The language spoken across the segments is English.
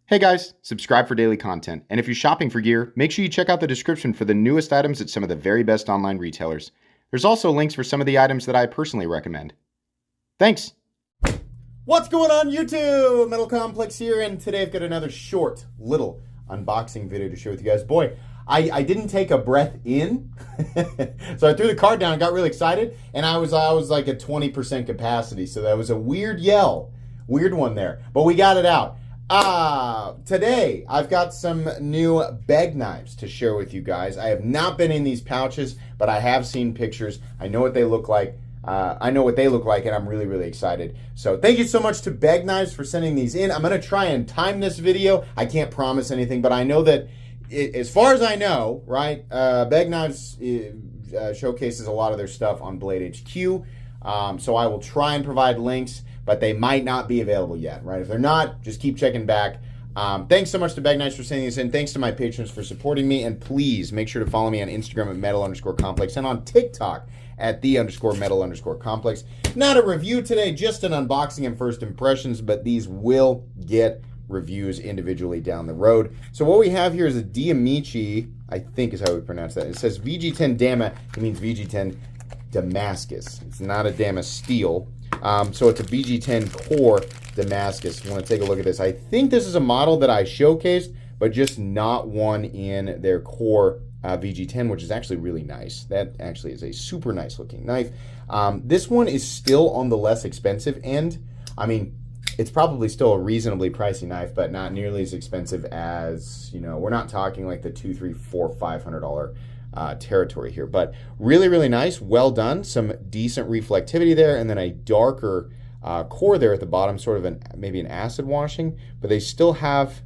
Hey guys, subscribe for daily content. And if you're shopping for gear, make sure you check out the description for the newest items at some of the very best online retailers. There's also links for some of the items that I personally recommend. Thanks! What's going on YouTube? Metal Complex here, and today I've got another short little unboxing video to share with you guys. Boy, I didn't take a breath in, so I threw the card down and got really excited, and I was like at 20% capacity, so that was a weird yell. Weird one there, but we got it out. Today I've got some new Begg knives to share with you guys. I have not been in these pouches, but I have seen pictures. I know what they look like. And I'm really, really excited. So thank you so much to Begg Knives for sending these in. I'm going to try and time this video. I can't promise anything, but I know that, as far as I know, right, Begg Knives showcases a lot of their stuff on Blade HQ. So I will try and provide links, but they might not be available yet, right? If they're not, just keep checking back. Thanks so much to Begg Knives for sending this in. Thanks to my patrons for supporting me. And please make sure to follow me on Instagram at metal_complex and on TikTok at _metal_complex. Not a review today, just an unboxing and first impressions, but these will get reviews individually down the road. So what we have here is a Damichi, I think is how we pronounce that. It says VG10 Dama. It means VG10 Damascus. It's not a Damas steel. So it's a VG10 core Damascus. You want to take a look at this. I think this is a model that I showcased, but just not one in their core VG10, which is actually really nice. That actually is a super nice looking knife. This one is still on the less expensive end. I mean, it's probably still a reasonably pricey knife, but not nearly as expensive as, you know, we're not talking like the $200, $300, $400, $500 territory here, but really, really nice. Well done. Some decent reflectivity there, and then a darker core there at the bottom, sort of maybe an acid washing, but they still have,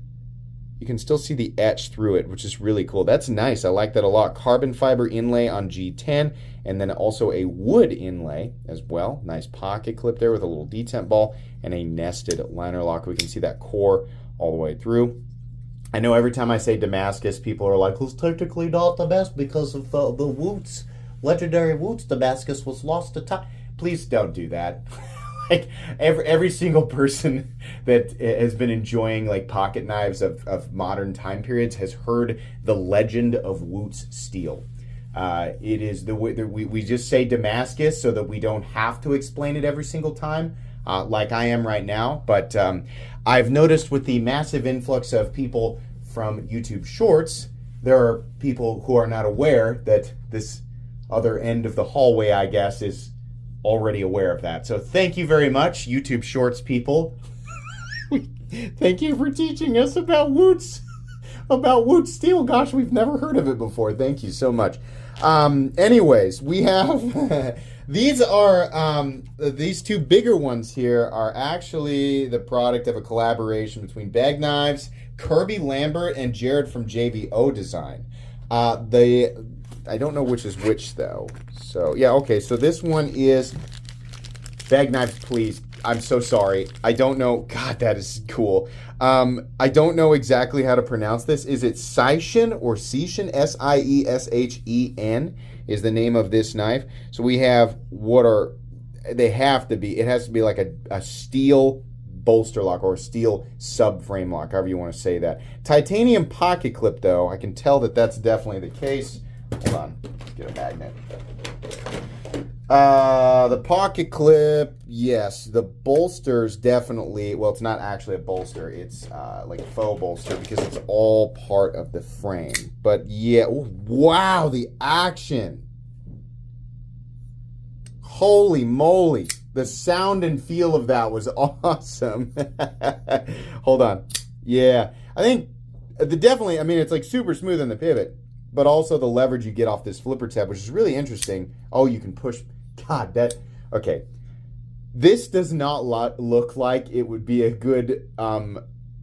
you can still see the etch through it, which is really cool. That's nice. I like that a lot. Carbon fiber inlay on G10, and then also a wood inlay as well. Nice pocket clip there with a little detent ball and a nested liner lock. We can see that core all the way through. I know every time I say Damascus, people are like, it's technically not the best because of the Woots, legendary Woots. Damascus was lost to time. Please don't do that. Like every single person that has been enjoying like pocket knives of modern time periods has heard the legend of Woots steel. It is the way that we just say Damascus so that we don't have to explain it every single time, like I am right now. But I've noticed with the massive influx of people from YouTube Shorts, there are people who are not aware that this other end of the hallway, I guess, is already aware of that. So thank you very much, YouTube Shorts people. Thank you for teaching us about Woots steel. Gosh, we've never heard of it before. Thank you so much. Anyways, we have these two bigger ones here are actually the product of a collaboration between Begg Knives, Kirby Lambert, and Jared from JVO Design. I don't know which is which though. So yeah, okay. So this one is Begg Knives, please. I'm so sorry. I don't know. God, that is cool. I don't know exactly how to pronounce this. Is it Saheen or Saheen? Sieshen is the name of this knife. So we have they have to be, it has to be like a steel bolster lock or a steel subframe lock, however you want to say that. Titanium pocket clip though, I can tell that that's definitely the case. Hold on, let's get a magnet. The pocket clip, yes. The bolsters definitely, well, it's not actually a bolster. It's like a faux bolster because it's all part of the frame. But yeah, wow, the action. Holy moly. The sound and feel of that was awesome. Hold on. Yeah, I think definitely, I mean, it's like super smooth on the pivot, but also the leverage you get off this flipper tab, which is really interesting. Oh, you can push. God, okay. This does not look like it would be a good,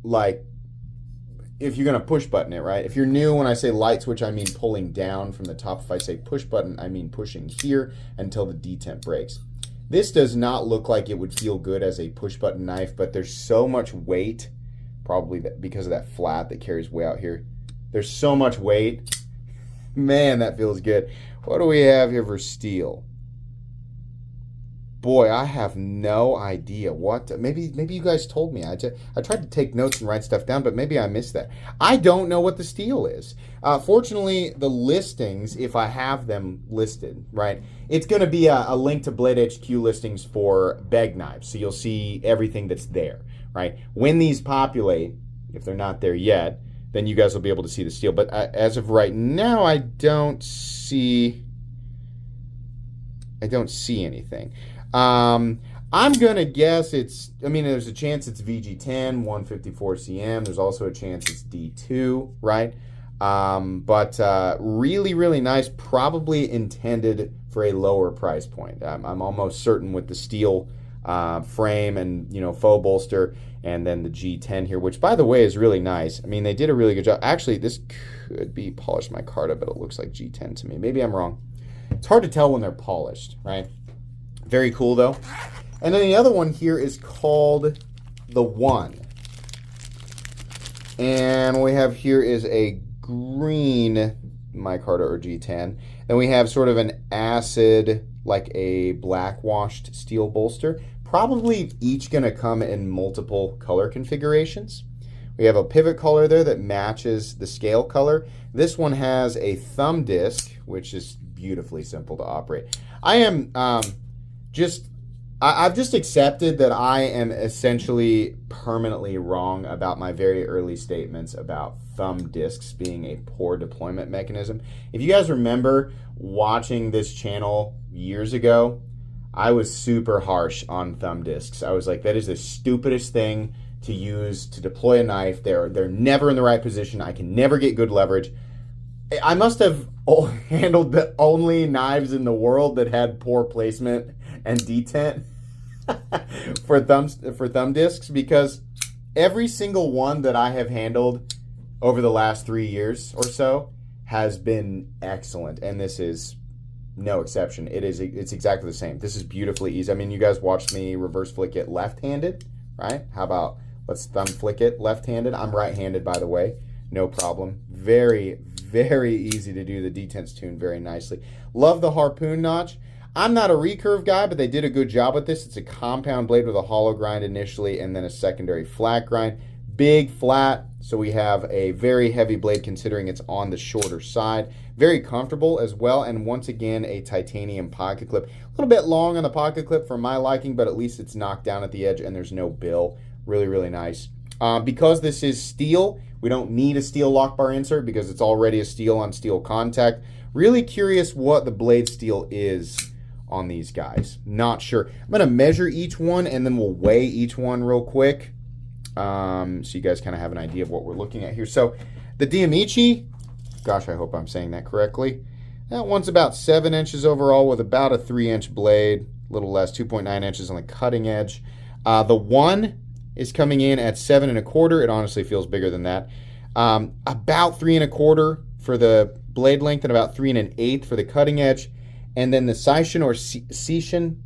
like, if you're going to push button it, right? If you're new, when I say light switch, I mean pulling down from the top. If I say push button, I mean pushing here until the detent breaks. This does not look like it would feel good as a push button knife, but there's so much weight, probably because of that flat that carries way out here. There's so much weight. Man, that feels good. What do we have here for steel? boy, I have no idea what. Maybe you guys told me. I tried to take notes and write stuff down, but maybe I missed that. I don't know what the steel is. Fortunately, the listings, if I have them listed, right, it's going to be a link to Blade HQ listings for Begg Knives, so you'll see everything that's there, right? When these populate, if they're not there yet, then you guys will be able to see the steel. But as of right now, I don't see anything. I'm going to guess there's a chance it's VG10, 154 cm. There's also a chance it's D2, right? But really, really nice, probably intended for a lower price point. I'm almost certain with the steel frame and, faux bolster, and then the G10 here, which, by the way, is really nice. I mean, they did a really good job. Actually, this could be polished micarta, but it looks like G10 to me. Maybe I'm wrong. It's hard to tell when they're polished, right? Very cool, though. And then the other one here is called the One. And what we have here is a green micarta or G10. Then we have sort of an acid, like a black washed steel bolster. Probably each going to come in multiple color configurations. We have a pivot color there that matches the scale color. This one has a thumb disc, which is beautifully simple to operate. I've just accepted that I am essentially permanently wrong about my very early statements about thumb discs being a poor deployment mechanism. If you guys remember watching this channel years ago, I was super harsh on thumb discs. I was like, that is the stupidest thing to use to deploy a knife. They're never in the right position. I can never get good leverage. I must have handled the only knives in the world that had poor placement and detent for thumb discs, because every single one that I have handled over the last 3 years or so has been excellent, and this is no exception. It's exactly the same. This is beautifully easy. I mean, you guys watched me reverse flick it left-handed, right? How about let's thumb flick it left-handed? I'm right-handed, by the way. No problem. Very, very easy to do. The detent's tuned very nicely. Love the harpoon notch. I'm not a recurve guy, but they did a good job with this. It's a compound blade with a hollow grind initially and then a secondary flat grind. Big flat, so we have a very heavy blade considering it's on the shorter side. Very comfortable as well, and once again, a titanium pocket clip. A little bit long on the pocket clip for my liking, but at least it's knocked down at the edge and there's no bill. Really, really nice. Because this is steel, we don't need a steel lock bar insert because it's already a steel on steel contact. Really curious what the blade steel is on these guys. Not sure. I'm going to measure each one and then we'll weigh each one real quick. So you guys kind of have an idea of what we're looking at here. So the Damichi, gosh, I hope I'm saying that correctly. That one's about 7 inches overall with about a 3-inch blade, a little less, 2.9 inches on the cutting edge. The One is coming in at 7 1/4. It honestly feels bigger than that. About 3 1/4 for the blade length and about 3 1/8 for the cutting edge. And then the Saheen or Saheen,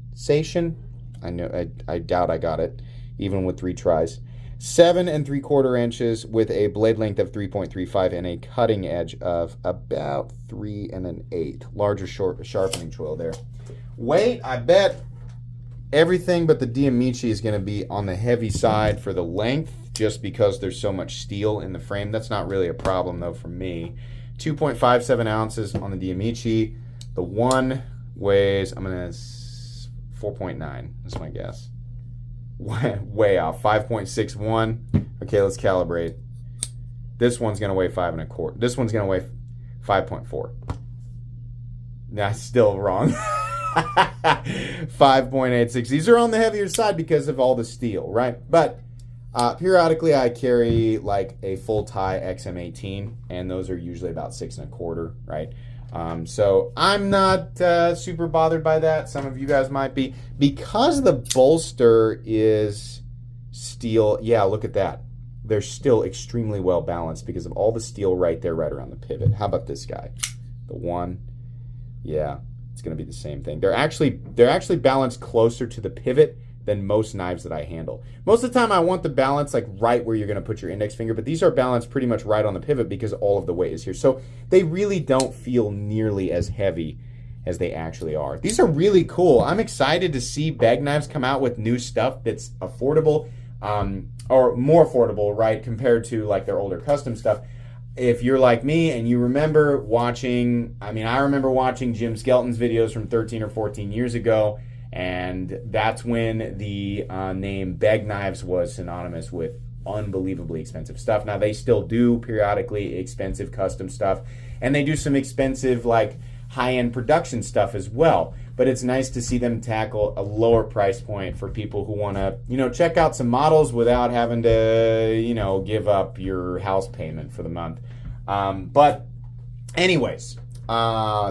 I doubt I got it, even with 3 tries. 7 3/4 inches with a blade length of 3.35 and a cutting edge of about 3 1/8. Larger sharpening choil there. Weight, I bet everything but the Damichi is going to be on the heavy side for the length, just because there's so much steel in the frame. That's not really a problem though for me. 2.57 ounces on the Damichi. The One weighs, 4.9. That's my guess. Way off. 5.61. Okay, let's calibrate. This one's going to weigh 5 1/4. This one's going to weigh 5.4. That's still wrong. 5.86. These are on the heavier side because of all the steel, right? But periodically I carry like a full tie XM18, and those are usually about 6 1/4, right? So I'm not super bothered by that. Some of you guys might be. Because the bolster is steel, yeah, look at that. They're still extremely well balanced because of all the steel right there, right around the pivot. How about this guy? The One, yeah, it's going to be the same thing. They're actually balanced closer to the pivot than most knives that I handle. Most of the time I want the balance like right where you're going to put your index finger, but these are balanced pretty much right on the pivot because all of the weight is here. So they really don't feel nearly as heavy as they actually are. These are really cool. I'm excited to see Begg Knives come out with new stuff that's affordable, or more affordable, right, compared to like their older custom stuff. If you're like me and you remember watching, I remember watching Jim Skelton's videos from 13 or 14 years ago, and that's when the name Begg Knives was synonymous with unbelievably expensive stuff. Now, they still do periodically expensive custom stuff, and they do some expensive, like, high-end production stuff as well. But it's nice to see them tackle a lower price point for people who want to, check out some models without having to, give up your house payment for the month. But anyways,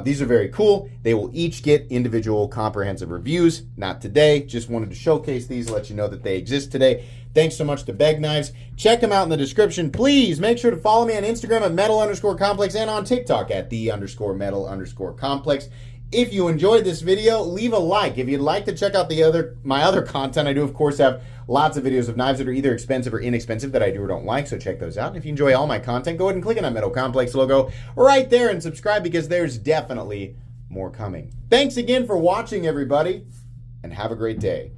these are very cool. They will each get individual comprehensive reviews. Not today. Just wanted to showcase these, let you know that they exist today. Thanks so much to Begg Knives. Check them out in the description. Please make sure to follow me on Instagram at metal_complex and on TikTok at _metal_complex. If you enjoyed this video, leave a like. If you'd like to check out my other content, I do, of course, have lots of videos of knives that are either expensive or inexpensive that I do or don't like, so check those out. And if you enjoy all my content, go ahead and click on that Metal Complex logo right there and subscribe, because there's definitely more coming. Thanks again for watching, everybody, and have a great day.